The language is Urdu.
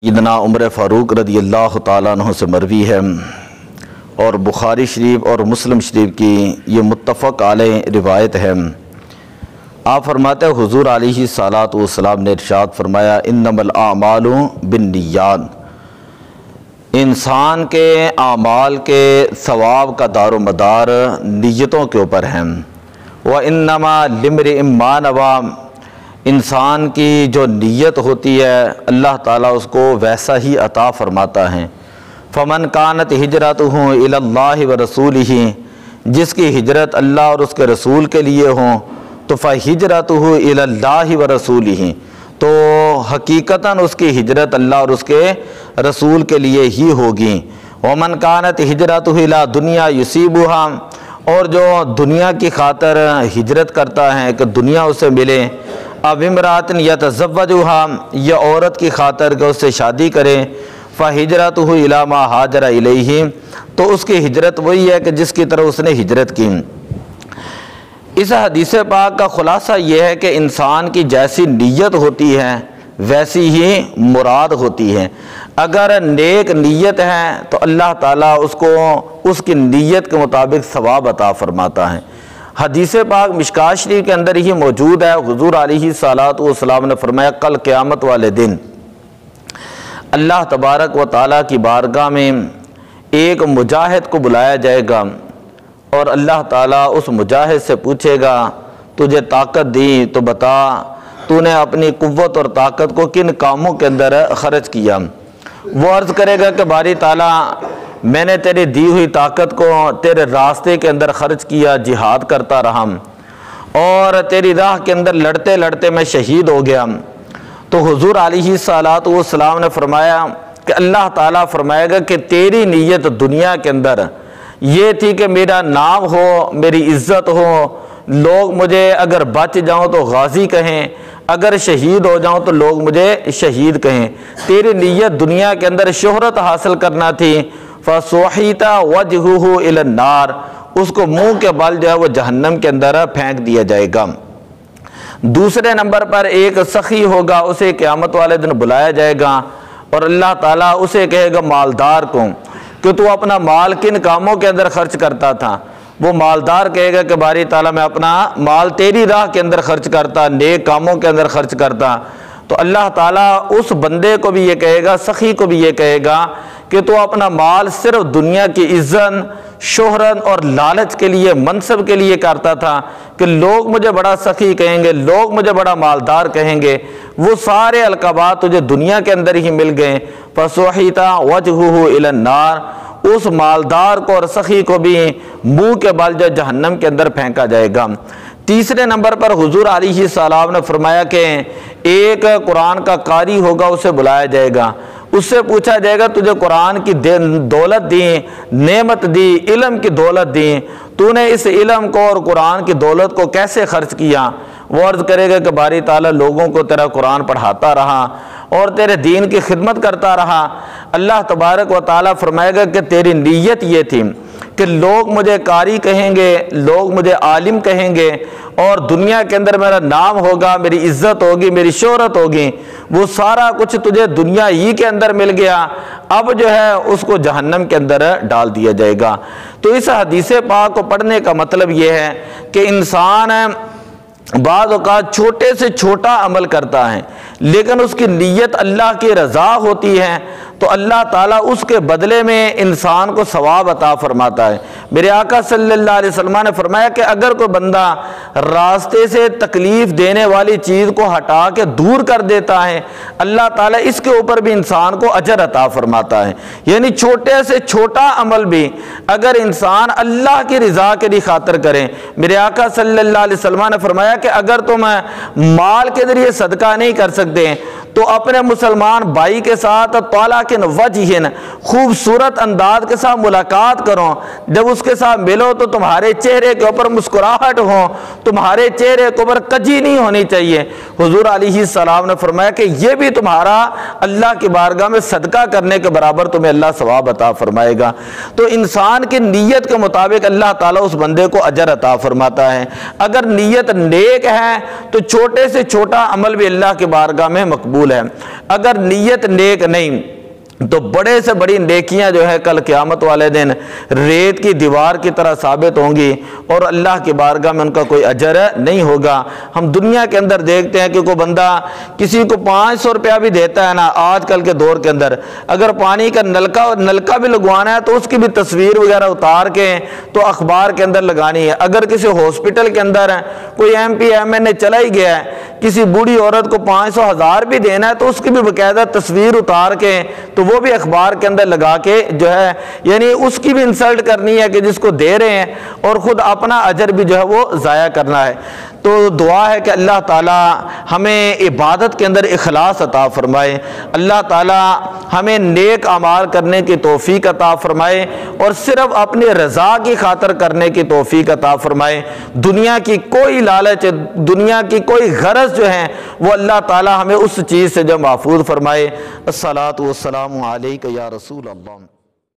سیدنا عمر فاروق رضی اللہ تعالیٰ عنہ سے مروی ہے اور بخاری شریف اور مسلم شریف کی یہ متفق علیہ روایت ہے۔ آپ فرماتے ہیں حضور علیہ الصلاۃ والسلام نے ارشاد فرمایا انما الاعمال بالنیات، انسان کے اعمال کے ثواب کا دار و مدار نیتوں کے اوپر ہے۔ وانما لامرئ ما نویٰ، انسان کی جو نیت ہوتی ہے اللہ تعالیٰ اس کو ویسا ہی عطا فرماتا ہے۔ فمن کانت ہجرتہ الی اللہ ورسولہ، جس کی ہجرت اللہ اور اس کے رسول کے لیے ہوں تو فہجرتہ الی اللہ ورسولہ، تو حقیقتاً اس کی ہجرت اللہ اور اس کے رسول کے لیے ہی ہوگی۔ ومن کانت ہجرتہ الی دنیا یصیبھا، اور جو دنیا کی خاطر ہجرت کرتا ہے کہ دنیا اسے ملے، اب امرأۃ یتزوجھا، یا عورت کی خاطر کہ اس سے شادی کرے، فہجرتہ الی ما ہاجر الیہ، تو اس کی ہجرت وہی ہے کہ جس کی طرف اس نے ہجرت کی۔ اس حدیث پاک کا خلاصہ یہ ہے کہ انسان کی جیسی نیت ہوتی ہے ویسی ہی مراد ہوتی ہے۔ اگر نیک نیت ہے تو اللہ تعالیٰ اس کو اس کی نیت کے مطابق ثواب عطا فرماتا ہے۔ حدیث پاک مشکوٰۃ شریف کے اندر ہی موجود ہے۔ حضور علیہ الصلاۃ والسلام نے فرمایا کل قیامت والے دن اللہ تبارک و تعالیٰ کی بارگاہ میں ایک مجاہد کو بلایا جائے گا اور اللہ تعالیٰ اس مجاہد سے پوچھے گا تجھے طاقت دی تو بتا تو نے اپنی قوت اور طاقت کو کن کاموں کے اندر خرچ کیا۔ وہ عرض کرے گا کہ باری تعالیٰ میں نے تیری دی ہوئی طاقت کو تیرے راستے کے اندر خرچ کیا، جہاد کرتا رہا اور تیری راہ کے اندر لڑتے لڑتے میں شہید ہو گیا۔ تو حضور علیہ الصلاۃ والسلام نے فرمایا کہ اللہ تعالیٰ فرمائے گا کہ تیری نیت دنیا کے اندر یہ تھی کہ میرا نام ہو، میری عزت ہو، لوگ مجھے اگر بچ جاؤں تو غازی کہیں، اگر شہید ہو جاؤں تو لوگ مجھے شہید کہیں۔ تیری نیت دنیا کے اندر شہرت حاصل کرنا تھی، فَسُحِتَ وَجْهُهُ إِلَى النَّارِ، اس کو منہ کے بل جو ہے وہ جہنم کے اندر پھینک دیا جائے گا۔ دوسرے نمبر پر ایک سخی ہوگا، اسے قیامت والے دن بلایا جائے گا اور اللہ تعالیٰ اسے کہے گا مالدار کو کہ تو اپنا مال کن کاموں کے اندر خرچ کرتا تھا۔ وہ مالدار کہے گا کہ باری تعالیٰ میں اپنا مال تیری راہ کے اندر خرچ کرتا، نیک کاموں کے اندر خرچ کرتا۔ تو اللہ تعالیٰ اس بندے کو بھی یہ کہے گا، سخی کو بھی یہ کہے گا کہ تو اپنا مال صرف دنیا کی عزت، شہرت اور لالچ کے لیے، منصب کے لیے کرتا تھا کہ لوگ مجھے بڑا سخی کہیں گے، لوگ مجھے بڑا مالدار کہیں گے۔ وہ سارے القابات تجھے دنیا کے اندر ہی مل گئے۔ فَسُحِتَ وَجْهُهُ إِلَى النَّارِ، اس مالدار کو اور سخی کو بھی منہ کے بل جو جہنم کے اندر پھینکا جائے گا۔ تیسرے نمبر پر حضور علیہ السلام نے فرمایا کہ ایک قرآن کا قاری ہوگا، اسے بلایا جائے گا، اس سے پوچھا جائے گا تجھے قرآن کی دولت دی، نعمت دی، علم کی دولت دی، تو نے اس علم کو اور قرآن کی دولت کو کیسے خرچ کیا؟ وہ عرض کرے گا کہ باری تعالیٰ لوگوں کو تیرا قرآن پڑھاتا رہا اور تیرے دین کی خدمت کرتا رہا۔ اللہ تبارک و تعالیٰ فرمائے گا کہ تیری نیت یہ تھی کہ لوگ مجھے قاری کہیں گے، لوگ مجھے عالم کہیں گے اور دنیا کے اندر میرا نام ہوگا، میری عزت ہوگی، میری شہرت ہوگی۔ وہ سارا کچھ تجھے دنیا ہی کے اندر مل گیا، اب جو ہے اس کو جہنم کے اندر ڈال دیا جائے گا۔ تو اس حدیث پاک کو پڑھنے کا مطلب یہ ہے کہ انسان بعض اوقات چھوٹے سے چھوٹا عمل کرتا ہے لیکن اس کی نیت اللہ کی رضا ہوتی ہے تو اللہ تعالیٰ اس کے بدلے میں انسان کو ثواب عطا فرماتا ہے۔ میرے آقا صلی اللہ علیہ وسلم نے فرمایا کہ اگر کوئی بندہ راستے سے تکلیف دینے والی چیز کو ہٹا کے دور کر دیتا ہے اللہ تعالیٰ اس کے اوپر بھی انسان کو اجر عطا فرماتا ہے۔ یعنی چھوٹے سے چھوٹا عمل بھی اگر انسان اللہ کی رضا کے لیے خاطر کرے، میرے آقا صلی اللہ علیہ وسلم نے فرمایا کہ اگر تم مال کے ذریعے صدقہ نہیں کر سکتے تو اپنے مسلمان بھائی کے ساتھ طلاقن وجہن خوبصورت انداز کے ساتھ ملاقات کرو، جب اس کے ساتھ ملو تو تمہارے چہرے کے اوپر مسکراہٹ ہو، تمہارے چہرے کے اوپر کجی نہیں ہونی چاہیے۔ حضور علیہ السلام نے فرمایا کہ یہ بھی تمہارا اللہ کی بارگاہ میں صدقہ کرنے کے برابر تمہیں اللہ ثواب عطا فرمائے گا۔ تو انسان کی نیت کے مطابق اللہ تعالیٰ اس بندے کو اجر عطا فرماتا ہے۔ اگر نیت نیک ہے تو چھوٹے سے چھوٹا عمل بھی اللہ کی بارگاہ بارگاہ میں مقبول ہے۔ اگر نیت نیک نہیں تو بڑے سے بڑی نیکیاں جو ہے کل قیامت والے دن ریت کی دیوار کی طرح ثابت ہوں گی اور اللہ کی بارگاہ میں ان کا کوئی اجر نہیں ہوگا۔ ہم دنیا کے اندر دیکھتے ہیں کہ کوئی بندہ کسی کو 500 روپیہ بھی دیتا ہے نا، آج کل کے دور کے اندر اگر پانی کا نلکا بھی لگوانا ہے تو اس کی بھی تصویر وغیرہ اتار کے تو اخبار کے اندر لگانی ہے۔ اگر کسی ہاسپٹل کے اندر کوئی ایم پی ایم این اے چلا ہی گیا ہے، کسی بوڑھی عورت کو 500 1000 بھی دینا ہے تو اس کی بھی باقاعدہ تصویر اتار کے تو وہ بھی اخبار کے اندر لگا کے جو ہے یعنی اس کی بھی انسلٹ کرنی ہے کہ جس کو دے رہے ہیں، اور خود اپنا اجر بھی جو ہے وہ ضائع کرنا ہے۔ تو دعا ہے کہ اللہ تعالی ہمیں عبادت کے اندر اخلاص عطا فرمائے، اللہ تعالی ہمیں نیک اعمال کرنے کی توفیق عطا فرمائے اور صرف اپنی رضا کی خاطر کرنے کی توفیق عطا فرمائے۔ دنیا کی کوئی لالچ، دنیا کی کوئی غرض جو ہے وہ اللہ تعالی ہمیں اس چیز سے جو محفوظ فرمائے۔ الصلاۃ والسلام علیک یا رسول اللہ۔